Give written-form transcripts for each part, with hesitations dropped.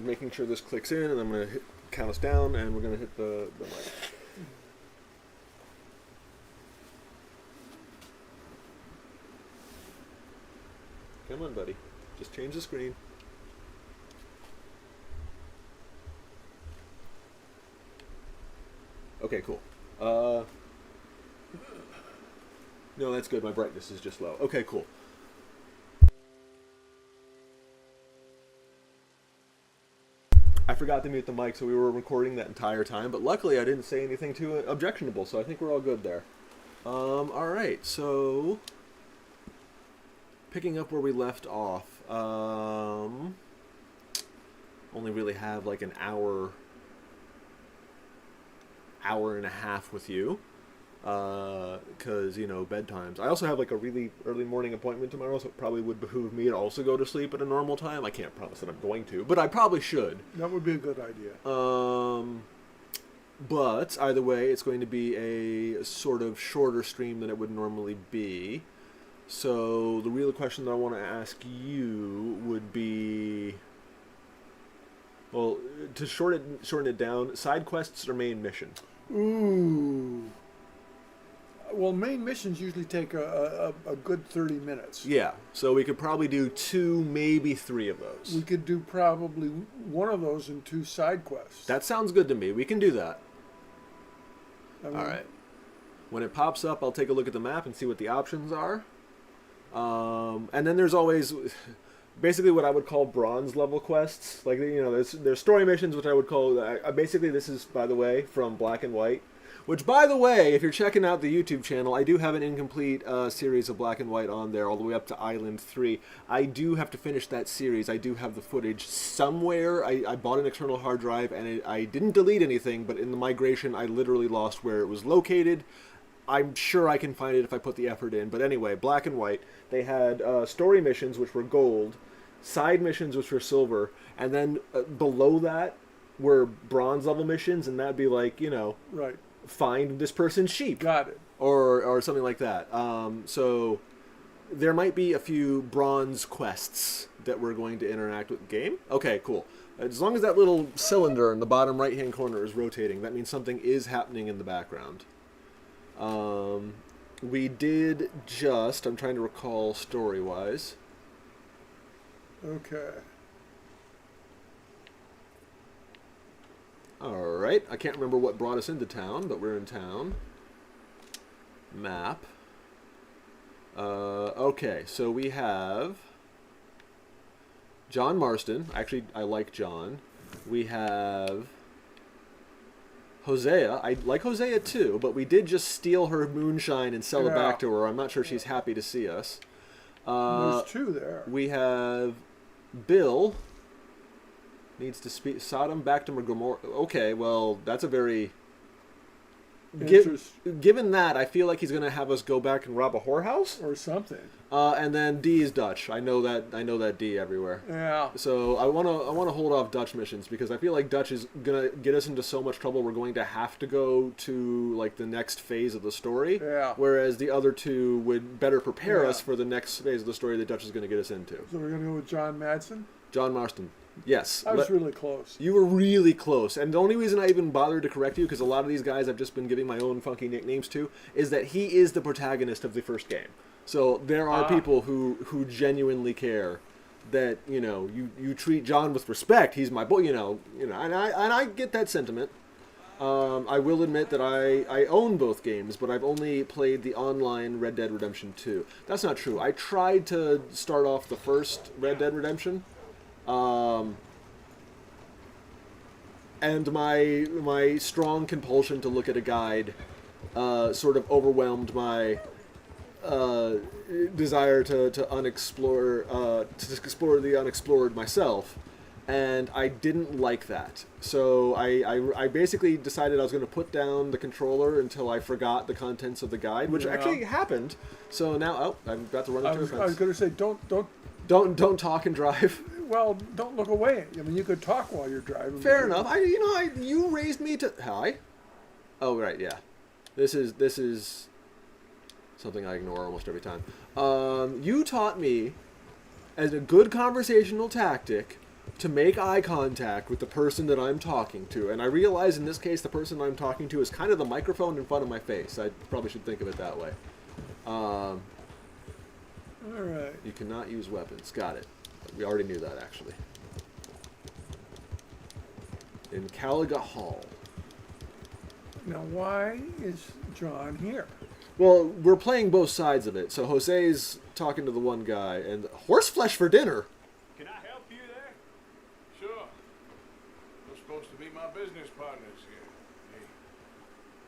of making sure this clicks in, and I'm going to count us down, and we're going to hit the mic. Come on, buddy. Just change the screen. Okay, cool. No, that's good. My brightness is just low. Okay, cool. I forgot to mute the mic, so we were recording that entire time, but luckily I didn't say anything too objectionable, so I think we're all good there. Alright, so picking up where we left off, only really have like an hour and a half with you, because, you know, bedtimes. I also have like a really early morning appointment tomorrow, so it probably would behoove me to also go to sleep at a normal time. I can't promise that I'm going to, but I probably should. That would be a good idea. But either way, it's going to be a sort of shorter stream than it would normally be. So the real question that I want to ask you would be, well, to shorten it down, side quests or main mission? Ooh. Well, main missions usually take a good 30 minutes. Yeah, so we could probably do 2, maybe 3 of those. We could do probably one of those and 2 side quests. That sounds good to me. We can do that. I mean, all right. When it pops up, I'll take a look at the map and see what the options are. And then there's always basically what I would call bronze level quests. Like, you know, there's story missions, which I would call, basically this is, by the way, from Black and White. Which, by the way, if you're checking out the YouTube channel, I do have an incomplete series of Black and White on there, all the way up to Island 3. I do have to finish that series. I do have the footage somewhere. I bought an external hard drive, and I didn't delete anything, but in the migration, I literally lost where it was located. I'm sure I can find it if I put the effort in. But anyway, Black and White, they had story missions, which were gold, side missions, which were silver, and then below that were bronze level missions, and that'd be like, you know... Right. Find this person's sheep. Got it. Or something like that. So there might be a few bronze quests that we're going to interact with the game. Okay, cool. As long as that little cylinder in the bottom right-hand corner is rotating, that means something is happening in the background. We did just... I'm trying to recall story-wise. Okay. Alright, I can't remember what brought us into town, but we're in town. Map. Okay, so we have John Marston. Actually, I like John. We have Hosea. I like Hosea too, but we did just steal her moonshine and sell it back to her. I'm not sure she's happy to see us. There's 2 there. We have Bill. Needs to speak Sodom back to Gomorrah. Okay, well, that's a very... Given that, I feel like he's going to have us go back and rob a whorehouse or something. And then D is Dutch. I know that D everywhere. Yeah. So I want to hold off Dutch missions because I feel like Dutch is going to get us into so much trouble. We're going to have to go to like the next phase of the story. Yeah. Whereas the other 2 would better prepare us for the next phase of the story that Dutch is going to get us into. So we're going to go with John Madsen? John Marston. Yes. I was really close. You were really close. And the only reason I even bothered to correct you, because a lot of these guys I've just been giving my own funky nicknames to, is that he is the protagonist of the first game. So there are people who genuinely care that, you know, you treat John with respect. He's my boy, you know, and I get that sentiment. I will admit that I own both games, but I've only played the online Red Dead Redemption 2. That's not true. I tried to start off the first Red Dead Redemption. And my strong compulsion to look at a guide sort of overwhelmed my desire to explore the unexplored myself, and I didn't like that. So I basically decided I was going to put down the controller until I forgot the contents of the guide, which actually happened. So now, I'm about to run into a fence. I was going to say, don't talk and drive. Well, don't look away. I mean, you could talk while you're driving. Fair enough. You raised me to... Hi? Oh, right, yeah. This is something I ignore almost every time. You taught me, as a good conversational tactic, to make eye contact with the person that I'm talking to. And I realize in this case the person I'm talking to is kind of the microphone in front of my face. I probably should think of it that way. All right. You cannot use weapons. Got it. We already knew that, actually. In Caliga Hall. Now, why is John here? Well, we're playing both sides of it. So Jose's talking to the one guy, and horseflesh for dinner. Can I help you there? Sure. We're supposed to be my business partners here. Hey,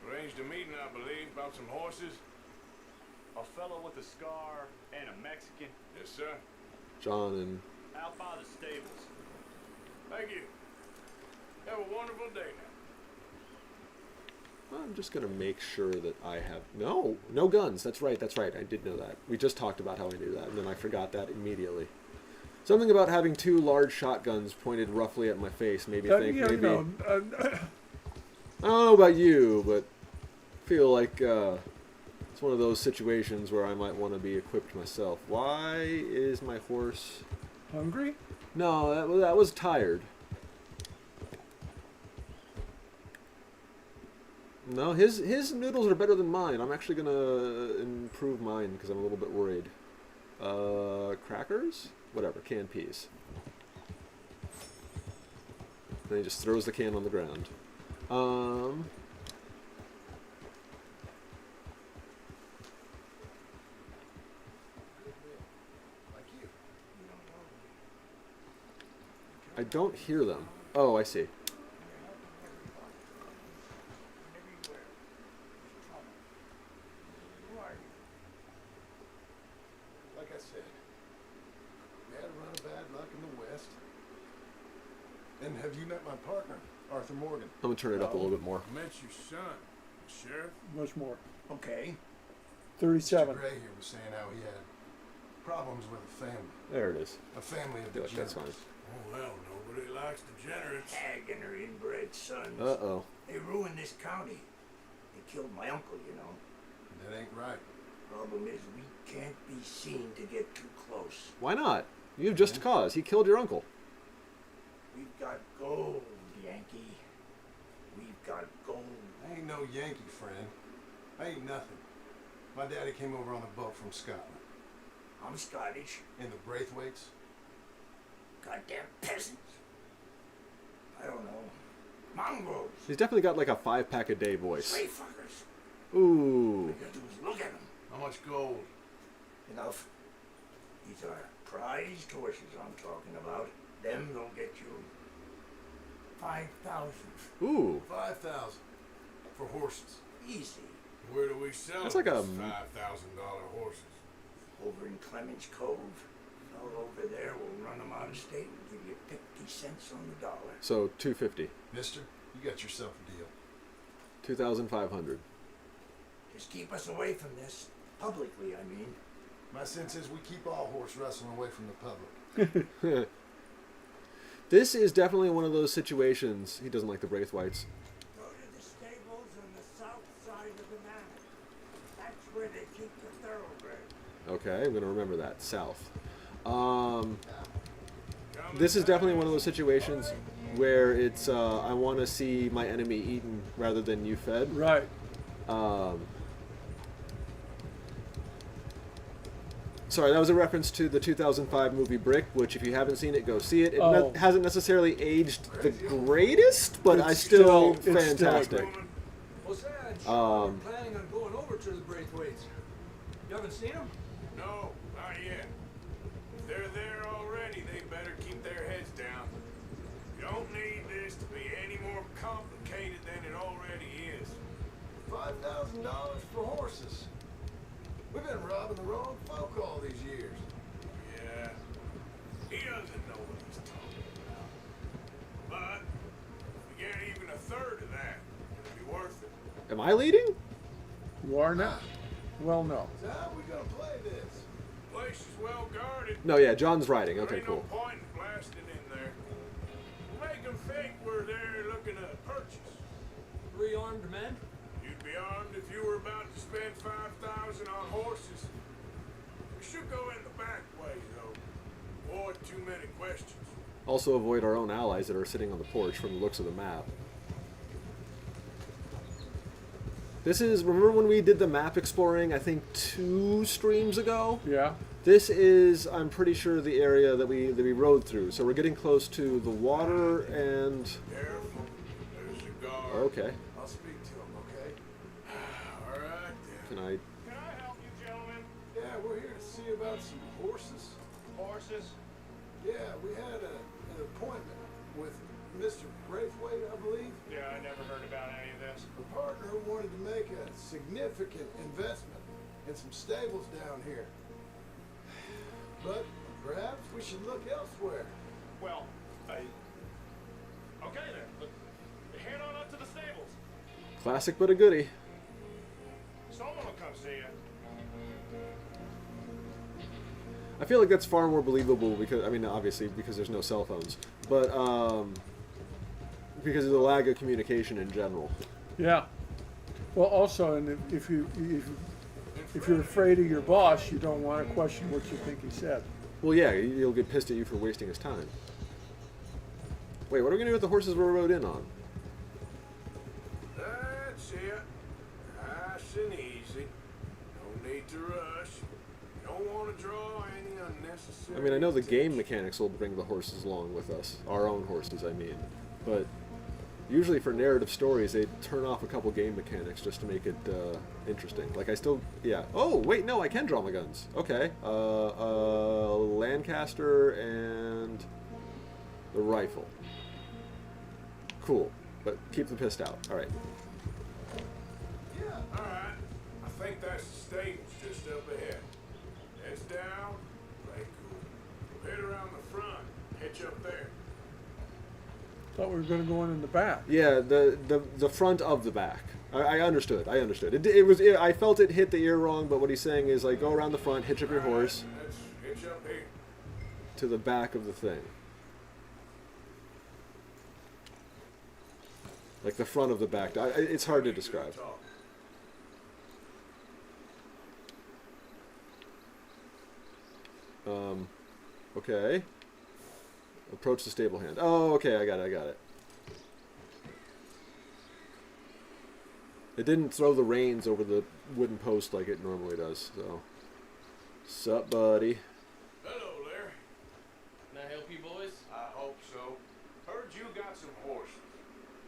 arranged a meeting, I believe, about some horses. A fellow with a scar and a Mexican. Yes, sir. John and... Out by the stables. Thank you. Have a wonderful day now. I'm just going to make sure that I have... No guns. That's right. I did know that. We just talked about how I knew that, and then I forgot that immediately. Something about having two large shotguns pointed roughly at my face made me think you maybe... know, I don't know about you, but I feel like it's one of those situations where I might want to be equipped myself. Why is my horse... hungry? No, that was tired. No, his noodles are better than mine. I'm actually going to improve mine because I'm a little bit worried. Crackers? Whatever, canned peas. Then he just throws the can on the ground. I don't hear them. Oh, I see. Like I said, we had a run of bad luck in the West. And have you met my partner, Arthur Morgan? I'm going to turn it up a little bit more. I met your son, the sheriff. Much more. Okay. 37. Mr. Gray here was saying how he had problems with a family. There it is. A family of I feel like that's degenerates. fine. Oh, well, nobody likes degenerates. Hag and her inbred sons. Uh-oh. They ruined this county. They killed my uncle, you know. That ain't right. Problem is, we can't be seen to get too close. Why not? You have just cause. He killed your uncle. We've got gold, Yankee. We've got gold. I ain't no Yankee, friend. I ain't nothing. My daddy came over on a boat from Scotland. I'm Scottish. In the Braithwaites. Goddamn peasants. I don't know. Mongrels. He's definitely got like a 5-pack-a-day voice. Slave fuckers. Ooh. All you gotta do is look at them. How much gold? Enough. These are prized horses I'm talking about. Them will get you 5,000. Ooh. 5,000 for horses. Easy. Where do we sell That's like a- these $5,000 horses? Over in Clemens Cove. Fellow over there will run them out of state and give you 50 cents on the dollar. So, $250. Mister, you got yourself a deal. $2,500. Just keep us away from this. Publicly, I mean. My sense is we keep all horse wrestling away from the public. This is definitely one of those situations. He doesn't like the Braithwaites. Go to the stables on the south side of the manor. That's where they keep the thoroughbred. Okay, I'm going to remember that. South. This is definitely one of those situations where it's, I want to see my enemy eaten rather than you fed. Right. Sorry, that was a reference to the 2005 movie Brick, which if you haven't seen it, go see it. It Oh. hasn't necessarily aged the greatest, but It's I still still- it's still fantastic. Well, Sarge, Um, we're planning on going over to the Braithwaites. You haven't seen them? No, not yet. If they're there already, they better keep their heads down. You don't need this to be any more complicated than it already is. $5,000 for horses. We've been robbing the wrong folk all these years. Yeah, he doesn't know what he's talking about. But if we get even a third of that, it'll be worth it. Am I leading? You are now? Well, no. So how are we gonna play this? Place is well guarded. No, yeah, John's riding. Okay, There ain't cool. no point in blasting in there. We'll make them think we're there looking to purchase. 3 armed men? You'd be armed if you were about to spend 5,000 on horses. We should go in the back way, though. Or too many questions. Also avoid our own allies that are sitting on the porch from the looks of the map. This is, remember when we did the map exploring, I think 2 streams ago? Yeah. This is, I'm pretty sure, the area that we rode through. So we're getting close to the water and... Careful. There's a guard. Okay. I'll speak to him, okay? All right, then. Can I... Can I help you, gentlemen? Yeah, we're here to see about some horses. Horses? Yeah, we had an appointment with Mr. Braithwaite, I believe. Yeah, I never heard about any of this. A partner who wanted to make a significant investment in some stables down here. But perhaps we should look elsewhere. Well, okay then. But head on up to the stables. Classic but a goodie. Someone will come see you. I feel like that's far more believable because, I mean, obviously because there's no cell phones, but because of the lag of communication in general. Yeah. Well, also, and if you're afraid of your boss, you don't want to question what you think he said. Well, yeah, he'll get pissed at you for wasting his time. Wait, what are we gonna do with the horses we rode in on? That's it. Nice and easy. No need to rush. Don't want to draw any unnecessary. I mean, I know the game attention. mechanics will bring the horses along with us, our own horses, I mean, but usually for narrative stories, they turn off a couple game mechanics just to make it interesting. Like I still, yeah. Oh wait, no, I can draw my guns. Okay, Lancaster and the rifle. Cool, but keep the pissed out. All right. Yeah, all right. I think that's the stables just up ahead. Heads down, play cool. Head around the front, hitch up there. Thought we were going to go in the back. Yeah, the front of the back. I understood. I understood. I felt it hit the ear wrong, but what he's saying is like go around the front, hitch up your horse Let's hitch up here. to the back of the thing. Like the front of the back. It's hard to describe. Talk. Okay. Approach the stable hand. Oh, okay, I got it. It didn't throw the reins over the wooden post like it normally does, so. Sup, buddy? Hello there. Can I help you boys? I hope so. Heard you got some horses.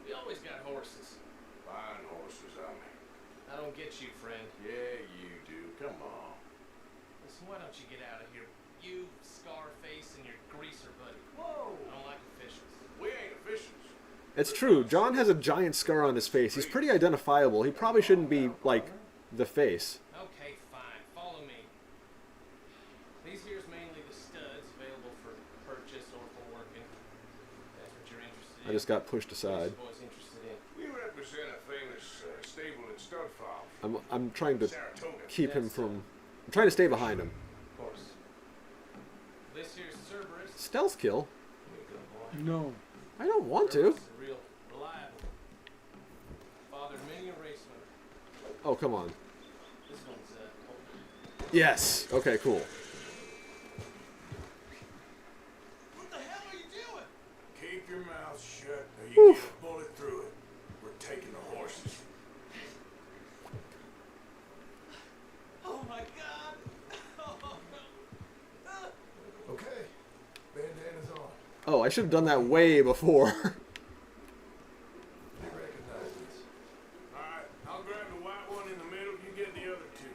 We always got horses. Fine horses, I mean. I don't get you, friend. Yeah, you do. Come on. Listen, why don't you get out of here? You, Scarface, and your greaser buddy. Whoa. I don't like officials. We ain't officials. It's true. John has a giant scar on his face. He's pretty identifiable. He probably shouldn't be, like, the face. Okay, fine. Follow me. These here's mainly the studs available for purchase or for working. That's what you're interested in. I just got pushed aside. What's boys interested in? We represent a famous stable in stud farm. I'm trying to Saratoga. keep him from... I'm trying to stay behind him. Of course. This here's Cerberus. Stealth kill? You're a good boy. No. I don't want to. Cerberus is real reliable. Fathered many a raceman. Oh, come on. This one's Yes. Okay, cool. What the hell are you doing? Keep your mouth shut or you get a bullet through it. We're taking the horses. Oh my god! Okay, bandana's on. Oh, I should have done that way before. You recognize this? Alright, I'll grab the white one in the middle, you get the other two.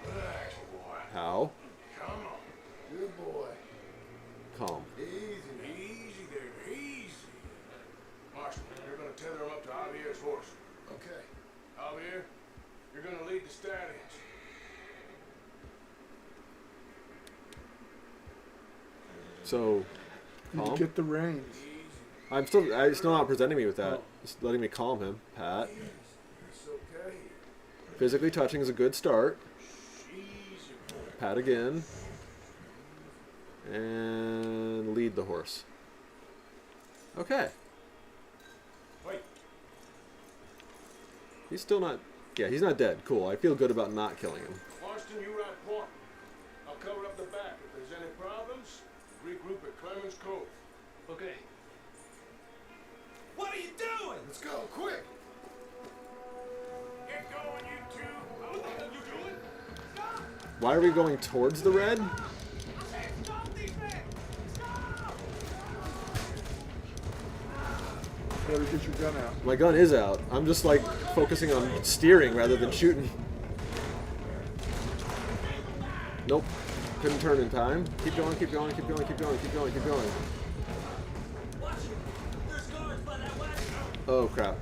Relax, boy. How? Come on. Good boy. Calm. Easy, easy there, easy. Marshal, you're gonna tether him up to Javier's horse. Okay. Javier, you're gonna lead the stallions. So, You calm. get the reins. Easy. I'm still not presenting me with that. Just letting me calm him. Pat. It's okay. Physically touching is a good start. Easy, boy. Pat again. And lead the horse. Okay. Wait. He's still not... Yeah, he's not dead. Cool. I feel good about not killing him. Marston, you ride point. I'll cover up the back. If there's any problems, regroup at Clemens Cove. Okay. What are you doing? Let's go, quick! Get going, you two. What the hell you doing? Why are we going towards the red? Better get your gun out. My gun is out. I'm just like focusing on steering rather than shooting. Nope. Couldn't turn in time. Keep going, keep going, keep going, keep going, keep going, keep going. Oh crap.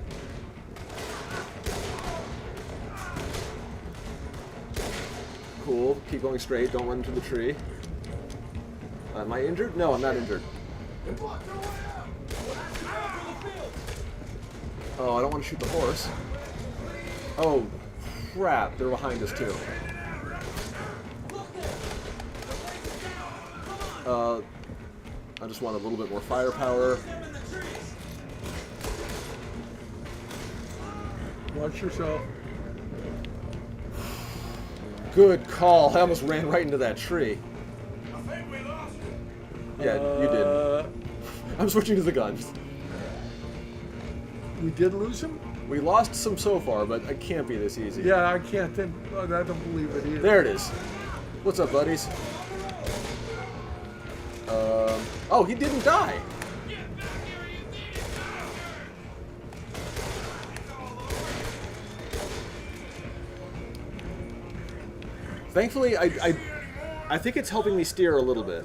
Cool. Keep going straight. Don't run into the tree. Am I injured? No, I'm not injured. Oh, I don't want to shoot the horse. Oh, crap. They're behind us, too. I just want a little bit more firepower. Watch yourself. Good call. I almost ran right into that tree. I think we lost him. Yeah, you did. I'm switching to the guns. We did lose him? We lost some so far, but it can't be this easy. Yeah, I can't think. I don't believe it either. There it is. What's up, buddies? Oh, he didn't die. Thankfully, I think it's helping me steer a little bit.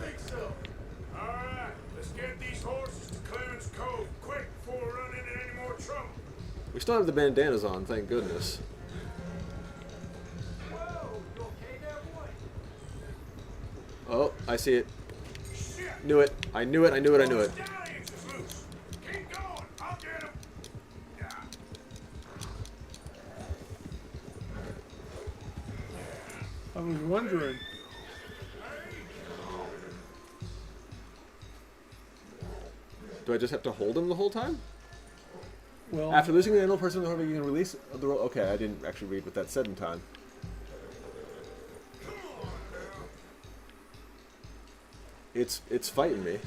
All right, let's get these horses to Clemens Cove quick before we run into any more trouble. We still have the bandanas on, thank goodness. Oh, I see it. Shit! Knew it. I knew it. I knew it. I knew it. Stallions is loose. Keep going. I'll get him. Yeah. I was wondering. Do I just have to hold him the whole time? Well, After losing the animal person, you can release the roll. Okay, I didn't actually read what that said in time. It's fighting me.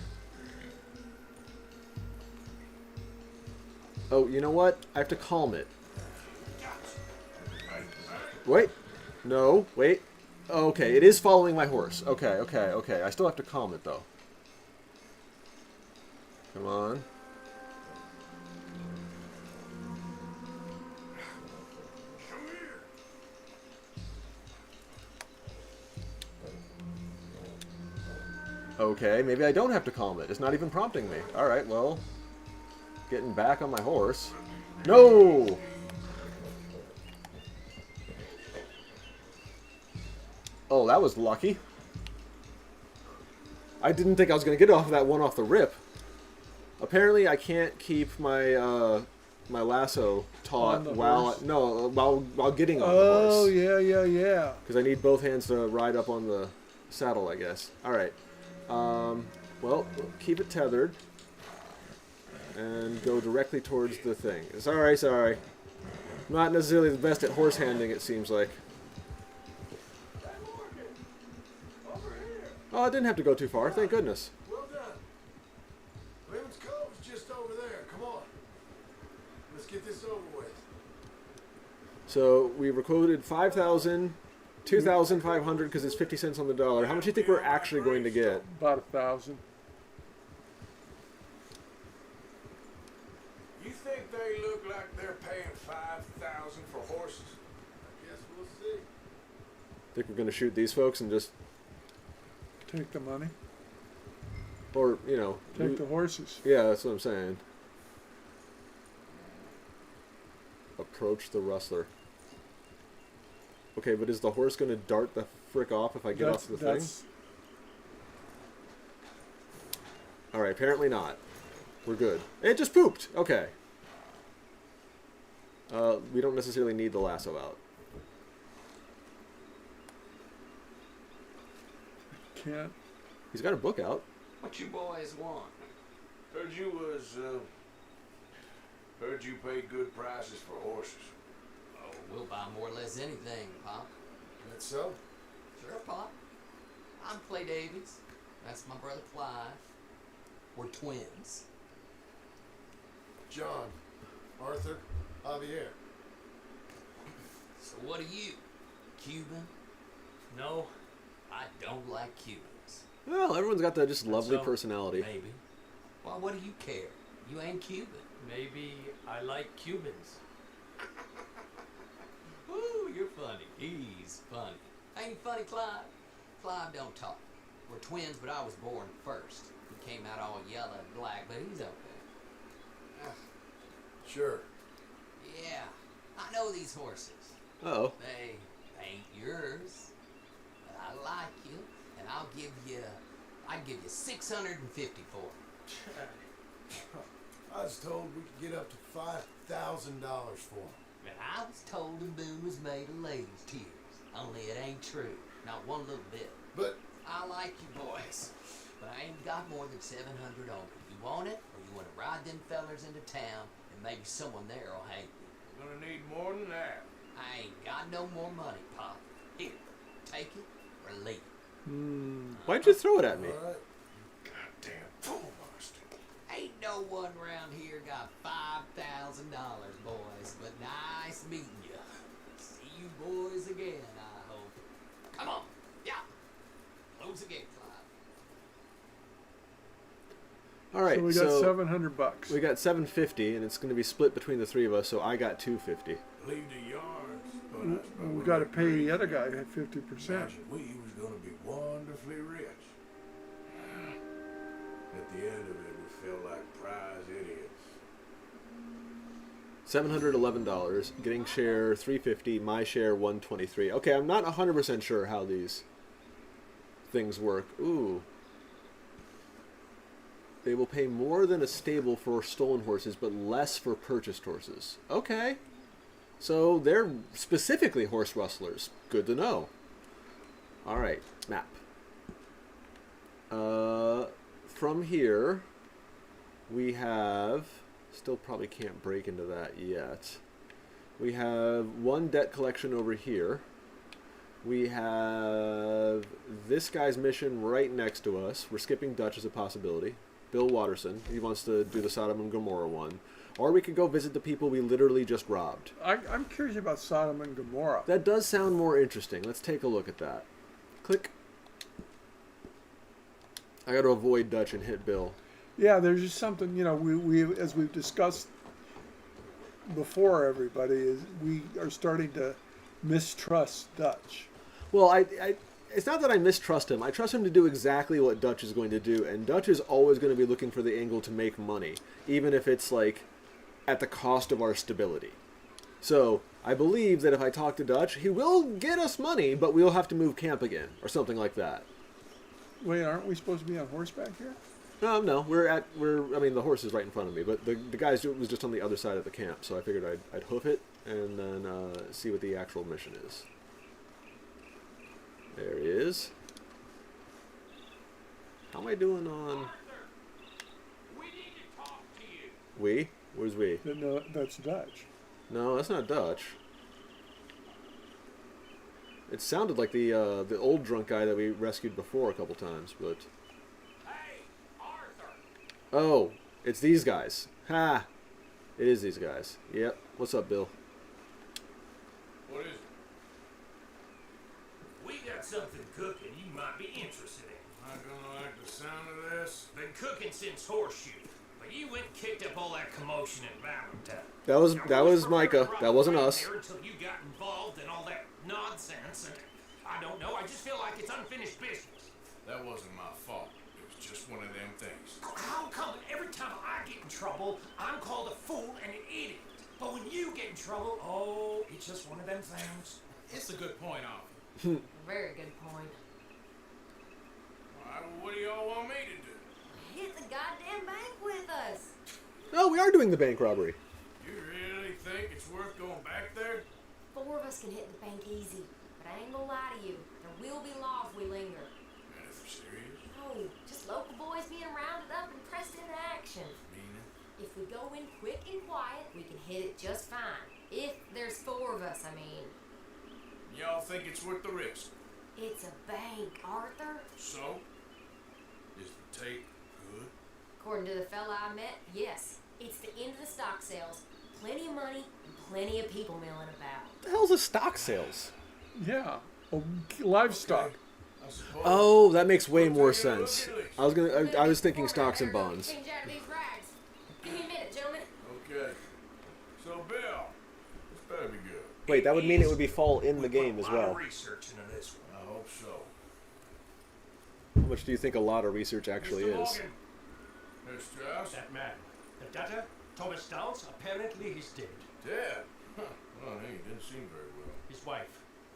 Oh, you know what? I have to calm it. Wait. No, wait. Okay, it is following my horse. Okay, okay, okay. I still have to calm it, though. Come on. Come here. Okay, maybe I don't have to calm it. It's not even prompting me. Alright, well. Getting back on my horse. No! Oh, that was lucky. I didn't think I was going to get off that one off the rip. Apparently, I can't keep my my lasso taut while getting on the horse. oh yeah. Because I need both hands to ride up on the saddle, I guess. All right. Well, keep it tethered and go directly towards the thing. Sorry, sorry. Not necessarily the best at horse handling, it seems like. Oh, I didn't have to go too far. Thank goodness. Well done. Clemens Cove's just over there. Come on. Let's get this over with. So we recorded 5,000, 2,500 because it's 50 cents on the dollar. How much do you think we're actually going to get? About 1,000. You think they look like they're paying 5,000 for horses? I guess we'll see. Think we're going to shoot these folks and just, Take the money. or, you know. Take the horses. Yeah, that's what I'm saying. Approach the rustler. Okay, but is the horse going to dart the frick off if I get off the thing? Alright, apparently not. We're good. It just pooped! Okay. We don't necessarily need the lasso out. Can't. He's got a book out. What you boys want? Heard you pay good prices for horses. Oh, we'll buy more or less anything, Pop. That's so. Sure, Pop. I'm Clay Davies. That's my brother Clive. We're twins. John, Arthur, Javier. So what are you? Cuban? No, I don't like Cubans. Well, everyone's got that just lovely so. personality. Maybe. Well, what do you care? You ain't Cuban. maybe I like Cubans. Ooh, you're funny. He's funny. Ain't he funny, Clive? Clive don't talk. We're twins, but I was born first. He came out all yellow and black, but he's okay. Sure. Yeah, I know these horses. Oh. They ain't yours, but I like you, and I'd give you $650 for 'em. I was told we could get up to $5,000 for them. And I was told the moon was made of ladies' tears. Only it ain't true. Not one little bit. But I like you boys, but I ain't got more than 700 on me. You want it, or you want to ride them fellers into town, and maybe someone there will hang you. We're gonna need more than that. I ain't got no more money, Pop. Here, take it or leave it. Why'd you throw it at me? all right. Goddamn fool bastard. Ain't no one around here got $5,000, boys, but nice meeting you. See you boys again, I hope. Come on, yeah. Close the gate, Clive. All right, So we got $700. we got 750, and it's going to be split between the three of us. So I got 250. Leave the yards. But We got to pay the other guy at 50%. Imagine we was gonna be wonderfully rich. At the end of it, we feel like prize idiots. $711, getting share 350, my share 123. Okay, I'm not 100% sure how these things work. Ooh. They will pay more than a stable for stolen horses, but less for purchased horses. Okay. So they're specifically horse rustlers. Good to know. All right, map. From here, we have... Still probably can't break into that yet. We have one debt collection over here. We have this guy's mission right next to us. We're skipping Dutch as a possibility. Bill Watterson. He wants to do the Sodom and Gomorrah one. Or we could go visit the people we literally just robbed. I'm curious about Sodom and Gomorrah. That does sound more interesting. Let's take a look at that. Click. I got to avoid Dutch and hit Bill. Yeah, there's just something, we as we've discussed before, everybody, is we are starting to mistrust Dutch. Well, it's not that I mistrust him. I trust him to do exactly what Dutch is going to do, and Dutch is always going to be looking for the angle to make money, even if it's like at the cost of our stability. So I believe that if I talk to Dutch, he will get us money, but we'll have to move camp again or something like that. Wait, aren't we supposed to be on horseback here? No, I mean, the horse is right in front of me, but the guy's was just on the other side of the camp, so I figured I'd hoof it and then see what the actual mission is. There he is. How am I doing on... Arthur, we need to talk to you. We? Where's we? No, that's Dutch. No, that's not Dutch. It sounded like the old drunk guy that we rescued before a couple times, but... Hey, Arthur. Oh, it's these guys. Ha! It is these guys. Yep. What's up, Bill? What is it? We got something cooking you might be interested in. Not gonna like the sound of this. Been cooking since Horseshoe, but you went and kicked up all that commotion in Valentine. That was Micah. That wasn't us. Until you got involved in all that nonsense, and I don't know. I just feel like it's unfinished business. That wasn't my fault. It was just one of them things. How come every time I get in trouble, I'm called a fool and an idiot? But when you get in trouble, oh, it's just one of them things. It's a good point, Arthur. Very good point. All right, well, what do y'all want me to do? Hit the goddamn bank with us. No, we are doing the bank robbery. You really think it's worth going back there? 4 of us can hit the bank easy. But I ain't gonna lie to you. There will be law if we linger. Man, if you're serious? No, just local boys being rounded up and pressed into action. Meaning? If we go in quick and quiet, we can hit it just fine. If there's 4 of us, I mean. Y'all think it's worth the risk? It's a bank, Arthur. So? Is the tape good? According to the fella I met, yes. It's the end of the stock sales. Plenty of money and plenty of people milling about. What the hell's a stock sales? Yeah. Oh, livestock. I suppose. Oh, that makes way We'll more take a look sense. at this. I was thinking stocks and bonds. Change out of these rags. Give me a minute, gentlemen. Okay. So, Bill, this better be good. Wait, that would mean it would be fall in the game as A lot of well. research into this one. I hope so. How much do you think a lot of research actually Mr. is? Morgan, Herr Strauss? that man, the debtor, Thomas Downs, apparently he's dead. Dead? Huh. Well, he didn't seem very well. His wife,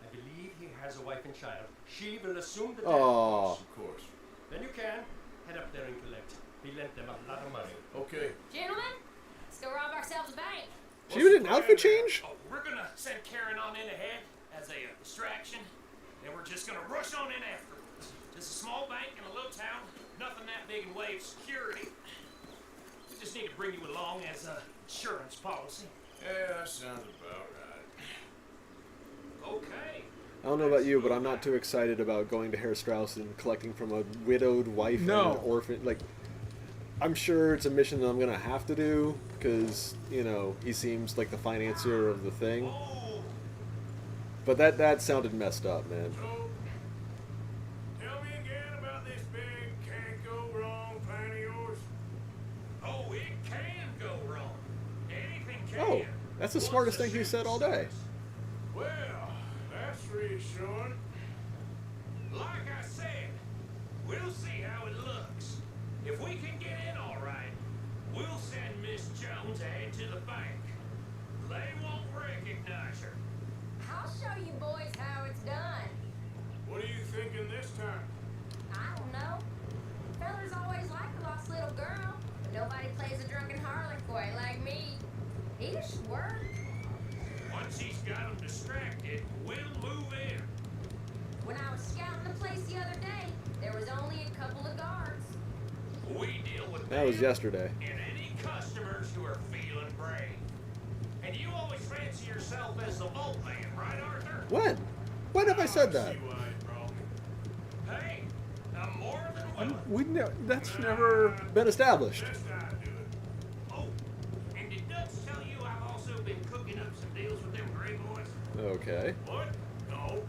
I believe he has a wife and child. She will assume the debt. Oh, Of course. Then you can head up there and collect. We lent them a lot of money. Okay. Gentlemen, let's go rob ourselves a bank. she did an outfit change? Oh, we're gonna send Karen on in ahead as a distraction, and we're just gonna rush on in afterwards. It's a small bank in a little town, nothing that big in way of security. We just need to bring you along as a insurance policy. Yeah, that sounds about right. Okay. I don't know about you, but I'm not too excited about going to Herr Strauss and collecting from a widowed wife and No. an orphan. Like, I'm sure it's a mission that I'm gonna have to do because he seems like the financier of the thing. Oh, But that sounded messed up, man. So, tell me again about this big can't go wrong plan of yours. oh, it can go wrong. Anything can. Oh, that's the Once smartest the thing he ship said all day. starts. Well, that's reassuring. Like I said, we'll see how it looks. If we can get in all right, we'll send Miss Jones ahead to the bank. They won't recognize her. I'll show you boys how it's done. What are you thinking this time? I don't know. Fellas always like a lost little girl, but nobody plays a drunken harlot quite like me. Either should work. Once he's got them distracted, we'll move in. When I was scouting the place the other day, there was only a couple of guards. We deal with That was them yesterday. and any customers who are feeling brave. And you always fancy yourself as the vault man, right, Arthur? When? When have I said that? See why he brought me. Hey, I'm more than willing. That's never. Been established. Best I do it. Oh, and did Dutch tell you I've also been cooking up some deals with them Gray boys? Okay. What? No.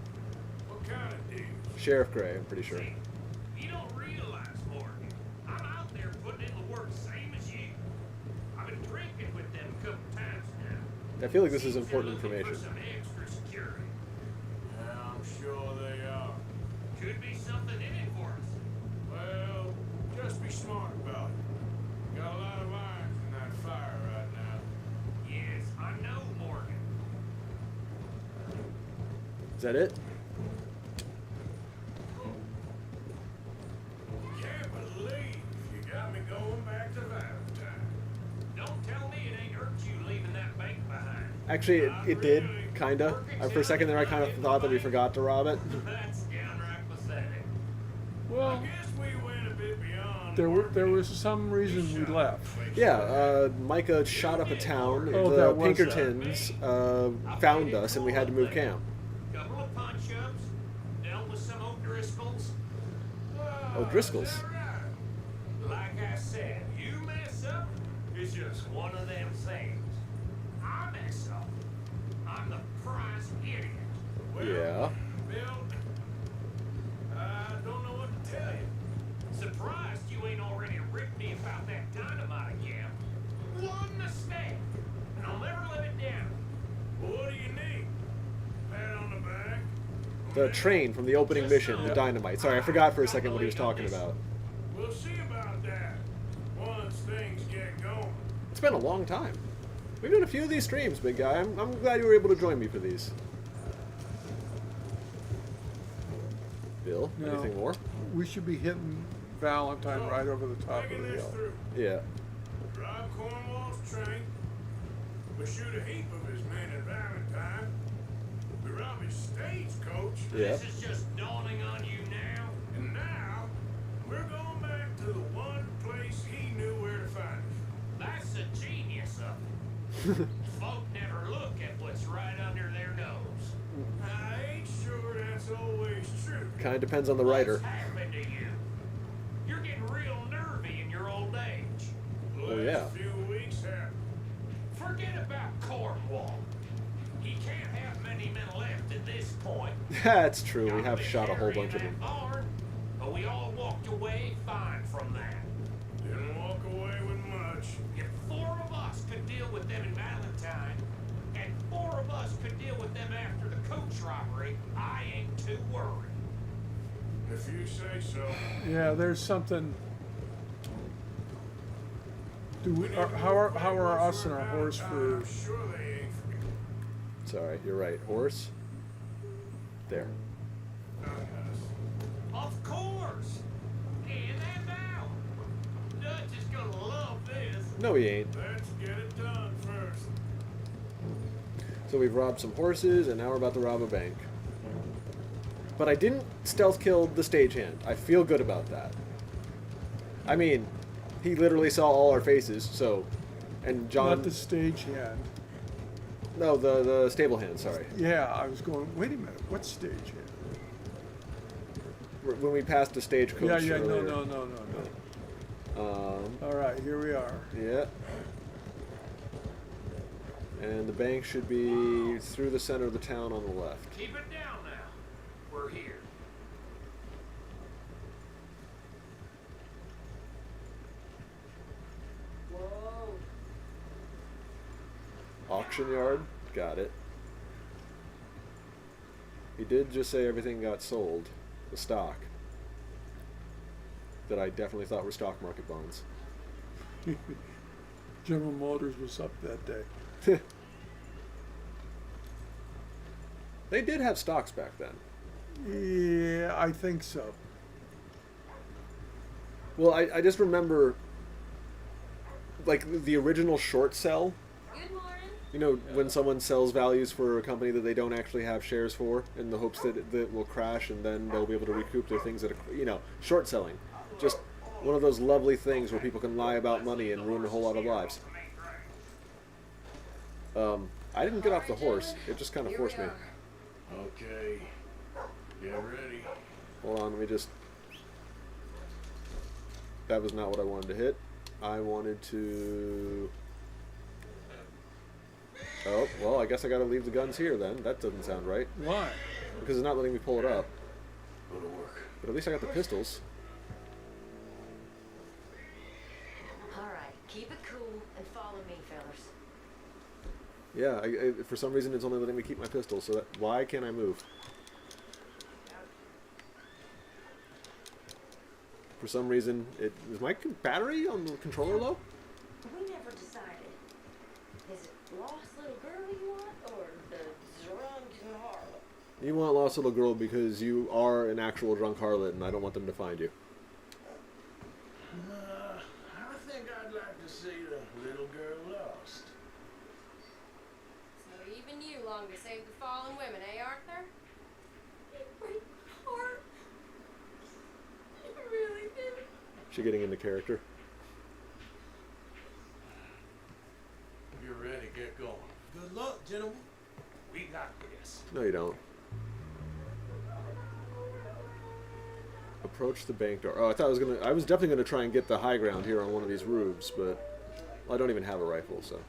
What kind of deals? Sheriff Gray, I'm pretty sure. See, you don't realize, Morgan. I'm out there putting in the work same as you. I've been drinking with them a couple times now. I feel like this is Seems they're important looking information. For some extra security. Yeah, I'm sure they are. Could be something in it for us. Well, just be smart about it. Got a lot of irons in that fire right now. Yes, I know, Morgan. Is that it? Can't believe you got me going back to Valentine. Don't tell me it ain't hurt you leaving that bank behind. Actually, it did, kinda. For a second there, I kind of thought that we forgot to rob it. That's downright pathetic. Well, I guess we went a bit beyond. there was some reason we left. Yeah, Micah shot up a town. Oh, The that was Pinkertons found us, and we had to move camp. Couple of punch-ups, dealt with some O'Driscolls. O'Driscolls. Like I said, you mess up, it's just one of them things. I mess up, I'm the prize idiot. Well, Yeah. Bill, I don't know what to tell you. Surprised you ain't already ripped me about that dynamite again. One mistake, and I'll never live it down. Well, what do you need? Pat on the back? The train from the opening mission, the dynamite. Sorry, I forgot for a second what he was talking about. We'll see about that once things get going. It's been a long time. We've done a few of these streams, big guy. I'm glad you were able to join me for these. Bill, No. anything more? We should be hitting Valentine right over the top of Thinking the this hill. through. Yeah. Rob Cornwall's train. We shoot a heap of his men at Valentine. We rob his stagecoach. Yeah. This is just dawning on you now. And now, we're going back to the one place he knew where to find us. That's the genius of it. Folk never look at what's right under their nose. I ain't sure that's always true. Kind of depends on the writer. What's happened to you? You're getting real nervy in your old age. yeah. Next few weeks have. Forget about Cornwall. He can't have many men left at this point. That's true. We Gotta have be shot a whole carrying bunch of that them. barn, but we all walked away fine from that. Didn't walk away with much. If 4 of us could deal with them in Valentine, and 4 of us could deal with them after the coach robbery, I ain't too worried. If you say so. Yeah, there's something. We need to How are move us and our quick horse about for? I'm sure they ain't forget. Sorry, you're right. Horse. There. Of course! And that now! Dutch is gonna love this. No, he ain't. Let's get it done first. So we've robbed some horses, and now we're about to rob a bank. But I didn't stealth kill the stagehand. I feel good about that. I mean, he literally saw all our faces, so... And John... Not the stagehand. No, the stable hand, sorry. Yeah, I was going. Wait a minute. What stagehand? When we passed the stagecoach Yeah. earlier. No. All right, here we are. Yeah. And the bank should be through the center of the town on the left. Keep it down now. We're here. Whoa. Auction yard? Got it. He did just say everything got sold. The stock. That I definitely thought were stock market bonds. General Motors was up that day. They did have stocks back then. Yeah, I think so. Well, I just remember, like, the original short sell. Good morning. You know, when someone sells values for a company that they don't actually have shares for, in the hopes that it will crash and then they'll be able to recoup their things short selling. Just one of those lovely things where people can lie about money and ruin a whole lot of lives. I didn't get off the horse. It just kind of forced me. Okay. Get ready. Hold on, let me just... That was not what I wanted to hit. I wanted to... Oh, well, I guess I gotta leave the guns here then. That doesn't sound right. Why? Because it's not letting me pull it up. Go to work. But at least I got the pistols. All right, keep it cool and follow me, fellas. Yeah, for some reason it's only letting me keep my pistols, so why can't I move? For some reason, is my battery on the controller low? We never decided. Is it lost little girl you want, or the drunken harlot? You want Lost Little Girl because you are an actual drunk harlot and I don't want them to find you. I think I'd like to see the little girl lost. So even you long to save the fallen women, eh, Arthur? It breaks my heart. You really do. She getting into character. If you're ready, get going. Good luck, gentlemen. We got this. No, you don't. Approach the bank door. Oh, I was definitely gonna try and get the high ground here on one of these roofs, but I don't even have a rifle, so.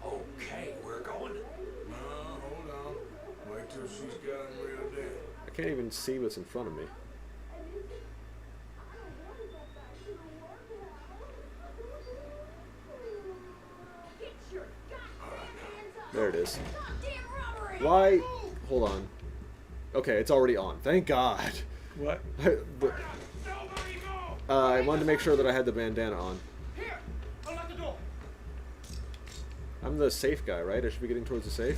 Okay, we're going. No, hold on. Wait till she's got him reeled in. I can't even see what's in front of me. There it is. Goddamn robbery! Why? Hold on. Okay, it's already on. Thank God. What? Nobody move! I wanted to make sure that I had the bandana on. Here, unlock the door. I'm the safe guy, right? I should be getting towards the safe.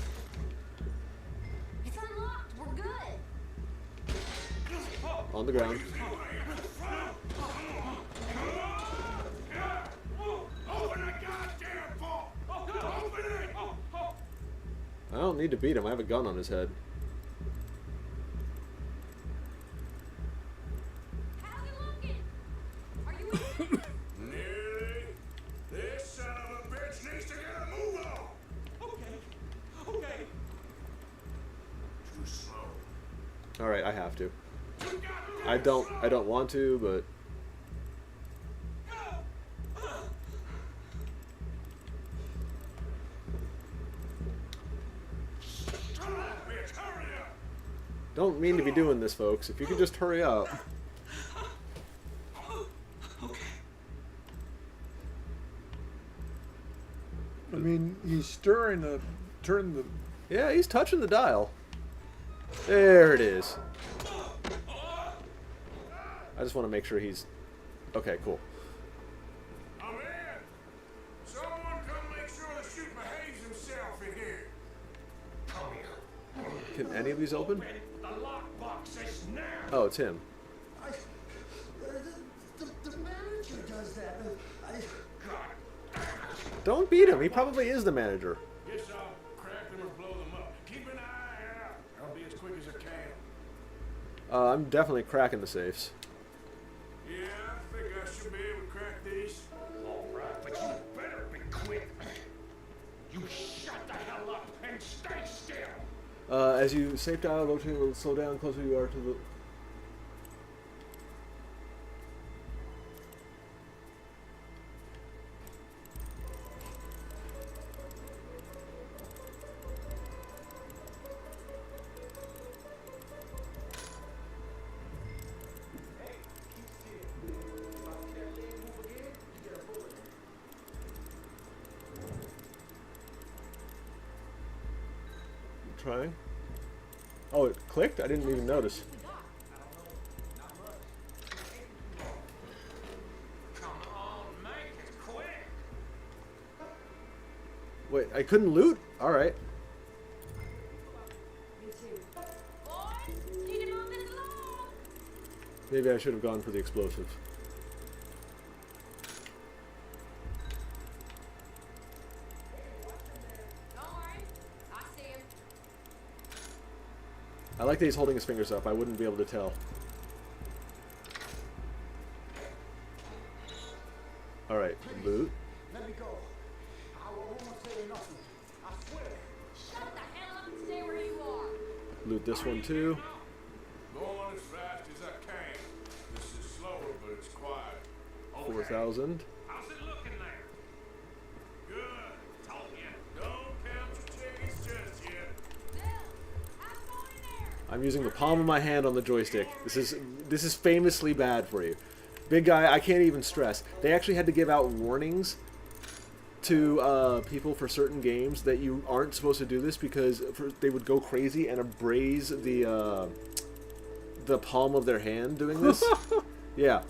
It's unlocked. We're good. On the ground. Open the goddamn vault! Open it! I don't need to beat him. I have a gun on his head. How you looking? Are you in? Nearly. This son of a bitch needs to get a move on! Okay. Too slow. All right, I have to. You got I don't want to, but Don't mean to be doing this, folks. If you could just hurry up. Okay. I mean, he's turning the. Yeah, he's touching the dial. There it is. I just want to make sure he's... Okay, cool. I'm in. Someone come make sure the chute behaves himself in here. Come here. Can any of these open? The lockbox is now. Oh, it's him. The manager does that. Don't beat him. He probably is the manager. Guess I'll crack them or blow them up. Keep an eye out. I'll be as quick as I can. I'm definitely cracking the safes. Yeah, I think I should be able to crack these. All right, but you better be quick. You shut the hell up and stay still. As you safe dial, rotate will slow down closer you are to the... Trying. Oh, it clicked? I didn't even notice. Come on, make it quick. Wait, I couldn't loot? Alright. Me too. Boys, keep it moving along. Maybe I should have gone for the explosive. Don't worry. I see him. I like that he's holding his fingers up. I wouldn't be able to tell. Alright, loot. Let me go. I won't say nothing. I swear. Shut the hell up and stay where you are. Loot this one too. Going as fast as I can. This is slower, but it's quiet. 4,000. How's it looking there? Good. Told you. Don't count your chickens just yet. Bill, have fun in there. I'm using the palm of my hand on the joystick. This is famously bad for you. Big guy, I can't even stress. They actually had to give out warnings to people for certain games that you aren't supposed to do this because they would go crazy and abrase the palm of their hand doing this. Yeah.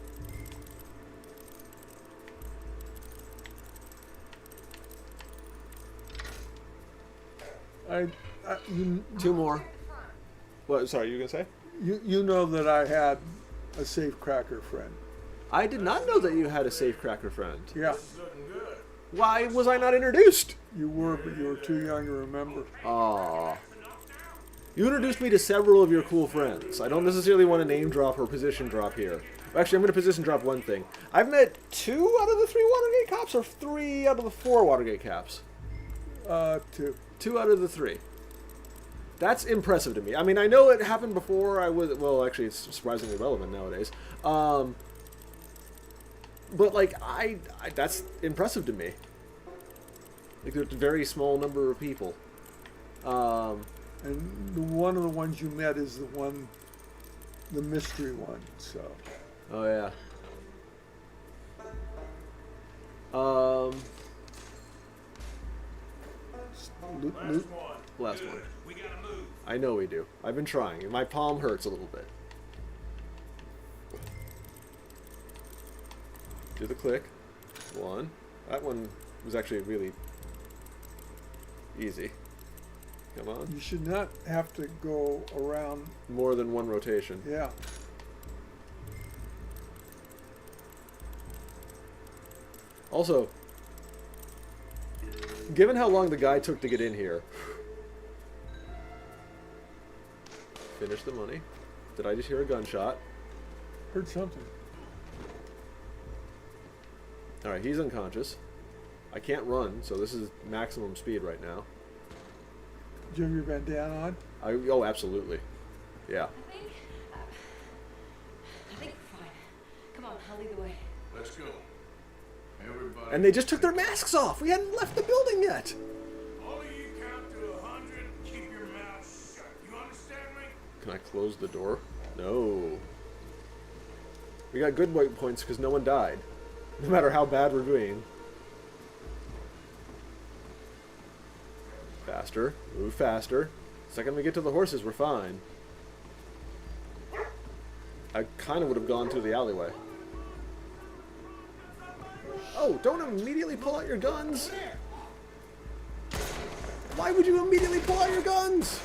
You, Two more. What? Sorry, you were gonna say? you know that I had a safe cracker friend. I did not know that you had a safe cracker friend. Yeah, Looking good. Why was I not introduced? you were, but you were too young to remember. Aww. You introduced me to several of your cool friends. I don't necessarily want to name drop or position drop here. Actually, I'm going to position drop one thing. I've met 2 out of the 3 Watergate cops, or 3 out of the 4 Watergate caps? 2. 2 out of the 3. That's impressive to me. I mean, I know it happened before I was... Well, actually, it's surprisingly relevant nowadays. But, like, that's impressive to me. Like, there's a very small number of people. And one of the ones you met is the mystery one, so. Oh, yeah. Loot. Last one. We gotta move. I know we do. I've been trying. My palm hurts a little bit. Do the click. 1. That one was actually really easy. Come on. You should not have to go around. More than one rotation. Yeah. Also, given how long the guy took to get in here, finish the money. Did I just hear a gunshot? Heard something. Alright, he's unconscious. I can't run, so this is maximum speed right now. Do you have your bandana on? Oh, absolutely. Yeah. I think we're fine. Come on, I'll lead the way. Let's go. Everybody. And they just took their masks off. We hadn't left the building yet. All of you count to 100 and keep your mouth shut. You understand me? Can I close the door? No. We got good weight points because no one died. No matter how bad we're doing. Faster. Move faster. Second we get to the horses, we're fine. I kind of would have gone through the alleyway. Oh, don't immediately pull out your guns! Why would you immediately pull out your guns?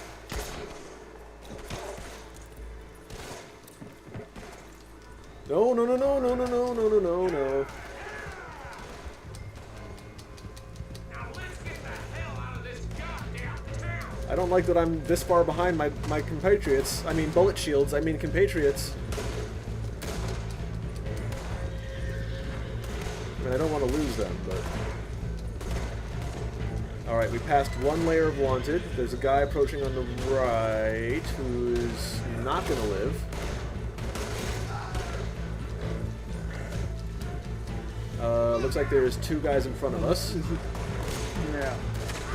No, no, no, no, no, no, no, no, no, no, no. Now let's get the hell out of this goddamn town. I don't like that I'm this far behind my compatriots. I mean bullet shields, I mean compatriots. I mean, I don't want to lose them, but... Alright, we passed one layer of wanted. There's a guy approaching on the right who's not going to live. Looks like there's two guys in front of us. Yeah.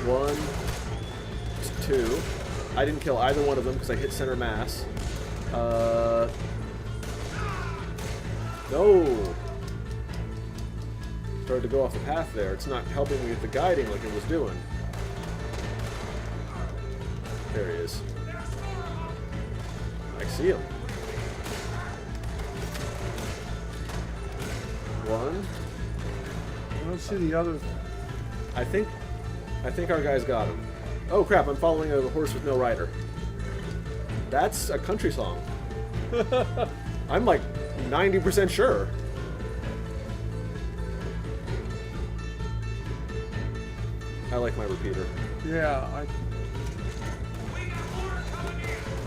One, two. I didn't kill either one of them because I hit center mass. No! Started to go off the path there. It's not helping me with the guiding like it was doing. There he is. I see him. One. I don't see the other. I think our guys got him. Oh crap, I'm following a horse with no rider. That's a country song. I'm like 90% sure. I like my repeater. Yeah,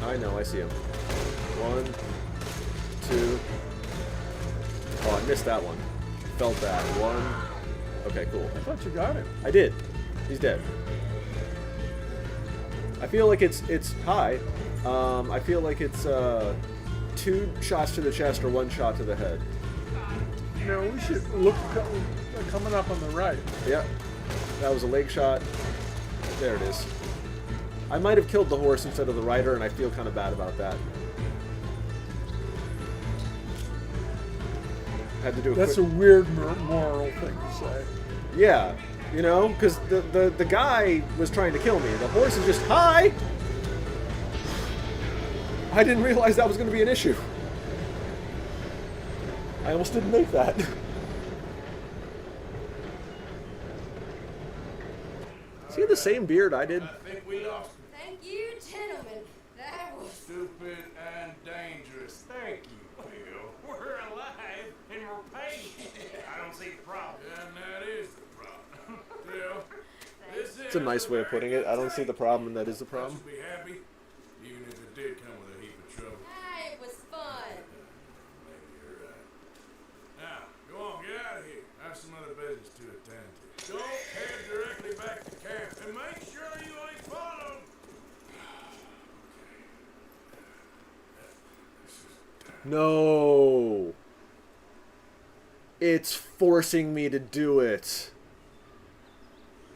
I know, I see him. One, two. Oh, I missed that one. Felt that. One. Okay, cool. I thought you got him. I did. He's dead. I feel like it's high. I feel like it's 2 shots to the chest or 1 shot to the head. No, we should look coming up on the right. Yep. That was a leg shot. There it is. I might have killed the horse instead of the rider, and I feel kind of bad about that. Had to do a That's quick... a weird moral thing to say. Yeah, you know, because the guy was trying to kill me. The horse is just, hi! I didn't realize that was going to be an issue. I almost didn't make that. Does he have the same beard I did? I think we lost him. Thank you, gentlemen. That was... Stupid and dangerous. Thank you, Bill. We're alive and we're paid. I don't see the problem. And that is the problem. Bill, this It's a nice way of putting it. I don't see the problem, and that is the problem. Be happy, even if it did come with a heap of trouble. Hey, it was fun. Maybe you're right. Now, go on, get out of here. I have some other business to attend to. Don't head directly back to camp, and make sure you ain't followed. No. It's forcing me to do it.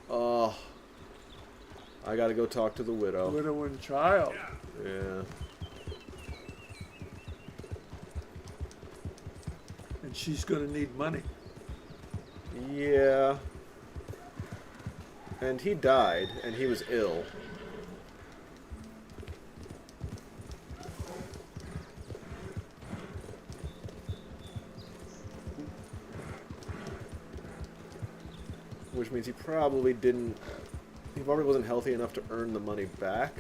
Oh. I gotta go talk to the widow. Widow and child. Yeah. And she's going to need money. Yeah. And he died, and he was ill. Which means he probably didn't... He probably wasn't healthy enough to earn the money back.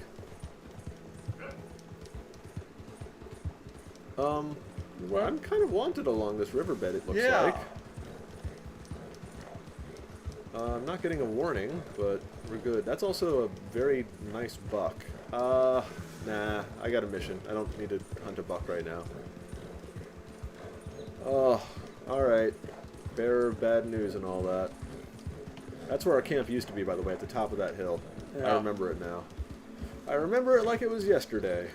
Well, I'm kind of wanted along this riverbed, it looks like. I'm not getting a warning, but we're good. That's also a very nice buck. Nah, I got a mission. I don't need to hunt a buck right now. Oh, alright. Bearer of bad news and all that. That's where our camp used to be, by the way, at the top of that hill. Yeah. I remember it now. I remember it like it was yesterday.